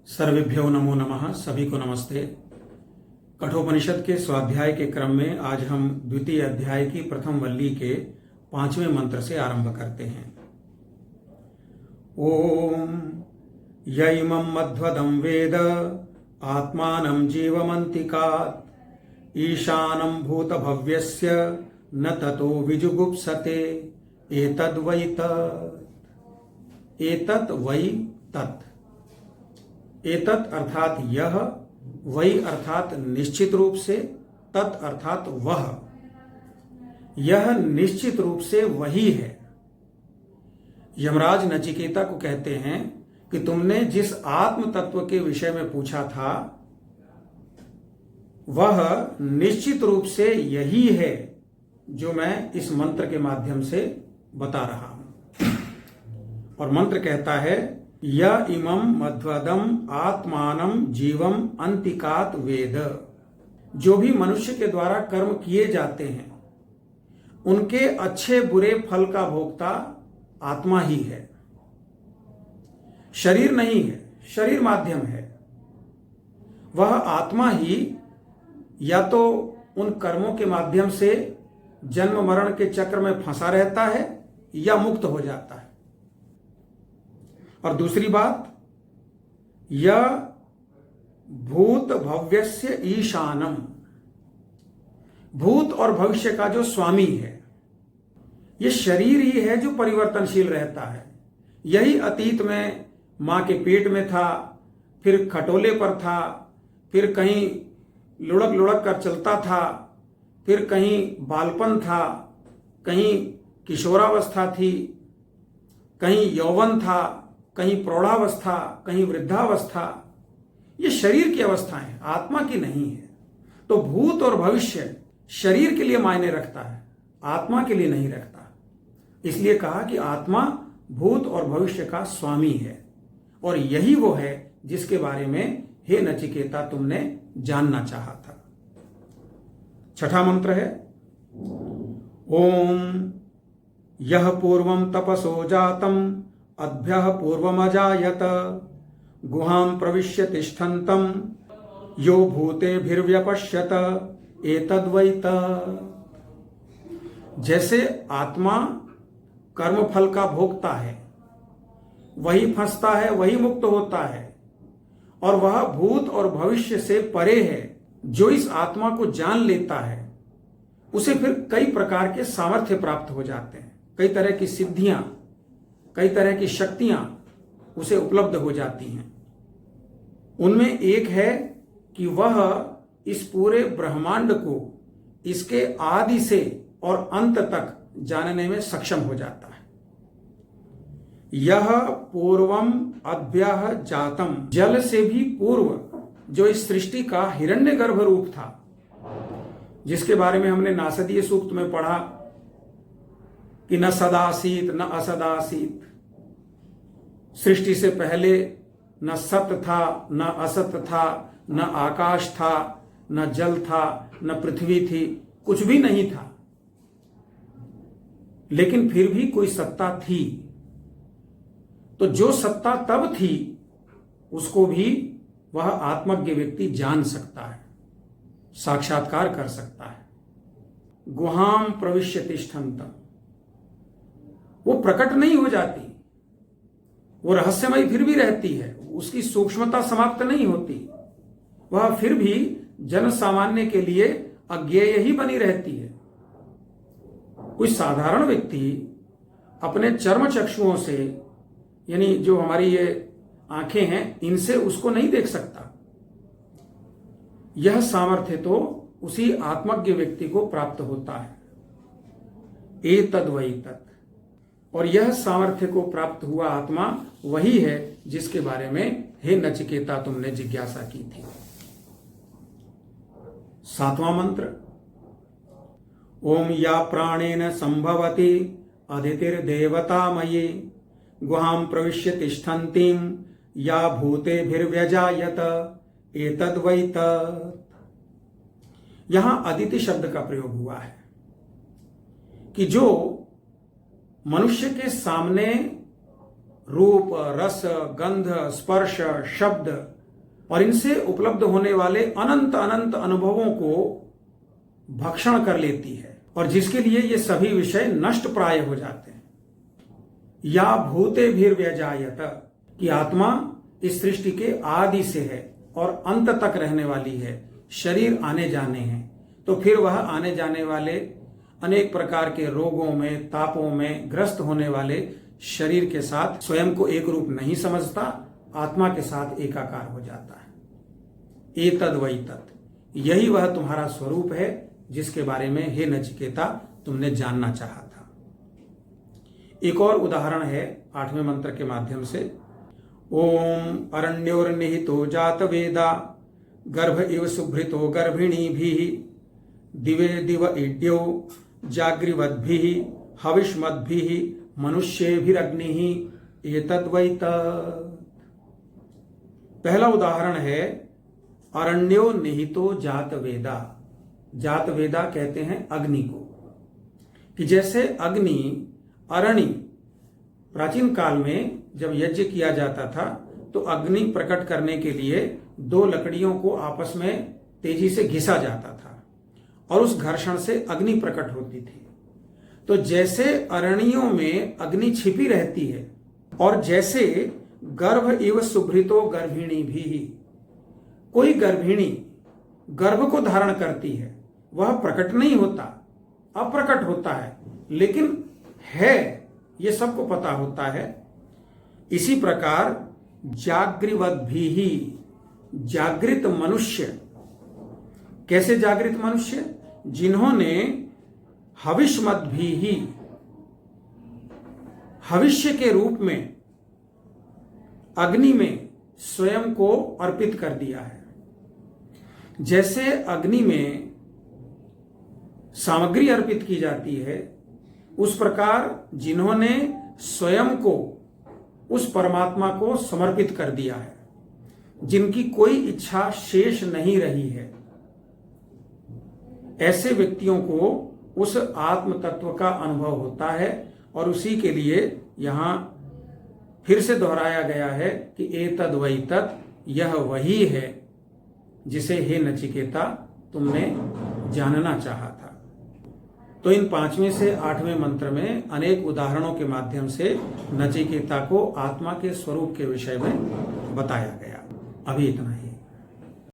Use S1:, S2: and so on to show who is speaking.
S1: सर्वेभ्यो नमो नमः। सभी को नमस्ते। कठोपनिषद के स्वाध्याय के क्रम में आज हम द्वितीय अध्याय की प्रथम वल्ली के 5वें मंत्र से आरंभ करते हैं। ओम य इमं मध्वदं वेद आत्मानं जीवमन्तिकात् ईशानं भूतभव्यस्य न ततो विजुगुप्सते एतद्वै तत्। एतत् वै तत्। एतत् अर्थात यह, वही अर्थात निश्चित रूप से, तत् अर्थात वह। यह निश्चित रूप से वही है। यमराज नचिकेता को कहते हैं कि तुमने जिस आत्म तत्व के विषय में पूछा था वह निश्चित रूप से यही है जो मैं इस मंत्र के माध्यम से बता रहा हूं। और मंत्र कहता है य इमं मध्वदम आत्मानं जीवम अंतिकात वेद। जो भी मनुष्य के द्वारा कर्म किए जाते हैं उनके अच्छे बुरे फल का भोक्ता आत्मा ही है, शरीर नहीं है। शरीर माध्यम है। वह आत्मा ही या तो उन कर्मों के माध्यम से जन्म मरण के चक्र में फंसा रहता है या मुक्त हो जाता है। और दूसरी बात, यह भूत भव्यस्य ईशानम, भूत और भविष्य का जो स्वामी है, यह शरीर ही है जो परिवर्तनशील रहता है। यही अतीत में मां के पेट में था, फिर खटोले पर था, फिर कहीं लुढ़क लुढ़क कर चलता था, फिर कहीं बालपन था, कहीं किशोरावस्था थी, कहीं यौवन था, कहीं प्रौढ़ावस्था, कहीं वृद्धावस्था। ये शरीर की अवस्थाएं हैं, आत्मा की नहीं है। तो भूत और भविष्य शरीर के लिए मायने रखता है, आत्मा के लिए नहीं रखता। इसलिए कहा कि आत्मा भूत और भविष्य का स्वामी है और यही वो है जिसके बारे में हे नचिकेता तुमने जानना चाहा था। छठा मंत्र है ओम यह पूर्वं तपसो जातम अभ्यः पूर्वमजायत गुहां प्रविश्य तिष्ठन्तं यो भूतेभिर्व्यपश्यत एतद्वै तत्। जैसे आत्मा कर्म फल का भोगता है, वही फंसता है, वही मुक्त होता है, और वह भूत और भविष्य से परे है। जो इस आत्मा को जान लेता है उसे फिर कई प्रकार के सामर्थ्य प्राप्त हो जाते हैं, कई तरह की सिद्धियां, कई तरह की शक्तियां उसे उपलब्ध हो जाती हैं। उनमें एक है कि वह इस पूरे ब्रह्मांड को इसके आदि से और अंत तक जानने में सक्षम हो जाता है। यह पूर्वम अभ्यः जातम, जल से भी पूर्व जो इस सृष्टि का हिरण्यगर्भ रूप था, जिसके बारे में हमने नासदीय सूक्त में पढ़ा कि न सदासीत न असदासीत। सृष्टि से पहले न सत था, न असत था, न आकाश था, न जल था, न पृथ्वी थी, कुछ भी नहीं था। लेकिन फिर भी कोई सत्ता थी। तो जो सत्ता तब थी उसको भी वह आत्मज्ञ व्यक्ति जान सकता है, साक्षात्कार कर सकता है। गुहां प्रविश्य तिष्ठन्तं, वो प्रकट नहीं हो जाती, वो रहस्यमय फिर भी रहती है, उसकी सूक्ष्मता समाप्त नहीं होती। वह फिर भी जन सामान्य के लिए अज्ञेय ही बनी रहती है। कोई साधारण व्यक्ति अपने चर्म चक्षुओं से, यानी जो हमारी ये आंखें हैं, इनसे उसको नहीं देख सकता। यह सामर्थ्य तो उसी आत्मज्ञ व्यक्ति को प्राप्त होता है। एतद्वै तत्। और यह सामर्थ्य को प्राप्त हुआ आत्मा वही है जिसके बारे में हे नचिकेता तुमने जिज्ञासा की थी। सातवां मंत्र ओम या प्राणेन संभवति अदितिर्देवतामयी गुहां प्रविश्य तिष्ठन्तीं या भूतेभिर्व्यजायत एतद्वै तत्। यहां अदिति शब्द का प्रयोग हुआ है कि जो मनुष्य के सामने रूप, रस, गंध, स्पर्श, शब्द और इनसे उपलब्ध होने वाले अनंत अनंत अनुभवों को भक्षण कर लेती है और जिसके लिए ये सभी विषय नष्ट प्राय हो जाते हैं। या भूते व्यजायत कि आत्मा इस सृष्टि के आदि से है और अंत तक रहने वाली है, शरीर आने जाने हैं, तो फिर वह आने जाने वाले अनेक प्रकार के रोगों में, तापों में ग्रस्त होने वाले शरीर के साथ स्वयं को एक रूप नहीं समझता, आत्मा के साथ एकाकार हो जाता है। एतद वही तत्, यही वह तुम्हारा स्वरूप है जिसके बारे में हे नचिकेता तुमने जानना चाहा था। एक और उदाहरण है 8वें मंत्र के माध्यम से। ओम अरण्योर्निहितो जात वेदा गर्भ इव सुभृतो गर्भिणी भी दिवे दिव इड्यो जाग्रीवद्भिः हविष्मद्भिः मनुष्येभिरग्निः एतद् वै तत्। पहला उदाहरण है अरण्यो निहितो जात वेदा। जात वेदा कहते हैं अग्नि को, कि जैसे अग्नि अरणि, प्राचीन काल में जब यज्ञ किया जाता था तो अग्नि प्रकट करने के लिए दो लकड़ियों को आपस में तेजी से घिसा जाता था और उस घर्षण से अग्नि प्रकट होती थी। तो जैसे अरणियों में अग्नि छिपी रहती है और जैसे गर्भ इव सुभृतो गर्भिणी भी, कोई गर्भिणी गर्भ को धारण करती है, वह प्रकट नहीं होता, अप्रकट होता है, लेकिन है, ये सबको पता होता है। इसी प्रकार जागृवद्भिः, जागृत मनुष्य, कैसे जागृत मनुष्य? जिन्होंने हविष्मद्भिः, भविष्य के रूप में अग्नि में स्वयं को अर्पित कर दिया है। जैसे अग्नि में सामग्री अर्पित की जाती है, उस प्रकार जिन्होंने स्वयं को उस परमात्मा को समर्पित कर दिया है, जिनकी कोई इच्छा शेष नहीं रही है, ऐसे व्यक्तियों को उस आत्म तत्व का अनुभव होता है। और उसी के लिए यहां फिर से दोहराया गया है कि एतद् वै तत्, यह वही है जिसे हे नचिकेता तुमने जानना चाहा था। तो इन 5वें से 8वें मंत्र में अनेक उदाहरणों के माध्यम से नचिकेता को आत्मा के स्वरूप के विषय में बताया गया। अभी इतना ही।